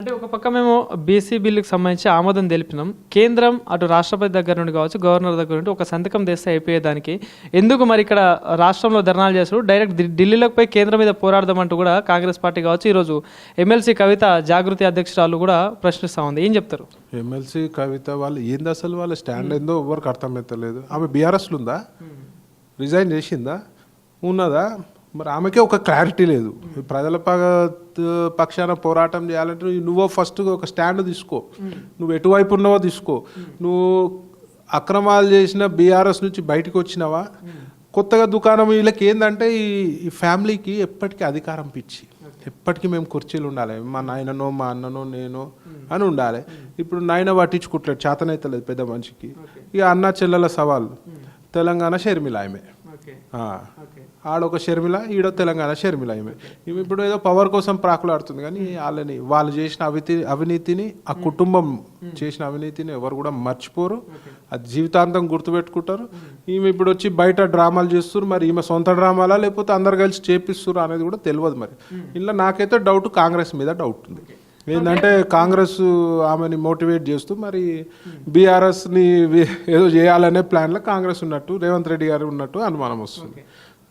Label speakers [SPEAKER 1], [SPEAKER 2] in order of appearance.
[SPEAKER 1] అంటే ఒక పక్క మేము బీసీ బిల్లుకి సంబంధించి ఆమోదం తెలిపినాం. కేంద్రం అటు రాష్ట్రపతి దగ్గర నుండి కావచ్చు, గవర్నర్ దగ్గర నుండి ఒక సంతకం తెస్తే అయిపోయేదానికి ఎందుకు మరి ఇక్కడ రాష్ట్రంలో ధర్నాలు చేస్తారు? డైరెక్ట్ ఢిల్లీలోకి పోయి కేంద్రం మీద పోరాడదామంటూ కూడా కాంగ్రెస్ పార్టీ కావచ్చు, ఈరోజు ఎమ్మెల్సీ కవిత జాగృతి అధ్యక్షురాలు కూడా ప్రశ్నిస్తూ ఉంది. ఏం చెప్తారు?
[SPEAKER 2] ఎమ్మెల్సీ కవిత వాళ్ళు ఏంది అసలు వాళ్ళ స్టాండ్ ఏందో ఎవరికి అర్థమవుతలేదు. ఆమె బీఆర్ఎస్లో ఉందా, రిజైన్ చేసిందా, ఉన్నదా? మరి ఆమెకే ఒక క్లారిటీ లేదు. ప్రజల పక్షాన పోరాటం చేయాలంటే నువ్వు ఫస్ట్ ఒక స్టాండ్ తీసుకో. నువ్వు ఎటువైపు ఉన్నావో తీసుకో. నువ్వు అక్రమాలు చేసిన బీఆర్ఎస్ నుంచి బయటకు వచ్చినావా? కొత్తగా దుకాణం వీళ్ళకి ఏంటంటే ఈ ఫ్యామిలీకి ఎప్పటికీ అధికారం పిచ్చి. ఎప్పటికీ మేము కుర్చీలు ఉండాలి, మా నాయననో మా అన్ననో నేను అని ఉండాలి. ఇప్పుడు నాయన పట్టించుకుంటలేడు, చేతనైతలేదు పెద్ద మనిషికి. ఇక అన్న చెల్లెల సవాళ్ళు. తెలంగాణ షర్మిల ఆమె, ఆడొక షర్మిల, ఈడో తెలంగాణ షర్మిల. ఈమె ఇప్పుడు ఏదో పవర్ కోసం ప్రాకులాడుతుంది, కానీ వాళ్ళు చేసిన అవినీతిని, ఆ కుటుంబం చేసిన అవినీతిని ఎవరు కూడా మర్చిపోరు. అది జీవితాంతం గుర్తుపెట్టుకుంటారు. ఈమె ఇప్పుడు వచ్చి బయట డ్రామాలు చేస్తారు. మరి ఈమె సొంత డ్రామాలా లేకపోతే అందరు కలిసి చేపిస్తారు అనేది కూడా తెలియదు. మరి ఇలా నాకైతే డౌట్, కాంగ్రెస్ మీద డౌట్ ఉంది. ఏంటంటే కాంగ్రెస్ ఆమెని మోటివేట్ చేస్తూ మరి బీఆర్ఎస్ని ఏదో చేయాలనే ప్లాన్లో కాంగ్రెస్ ఉన్నట్టు, రేవంత్ రెడ్డి గారు ఉన్నట్టు అనుమానం వస్తుంది.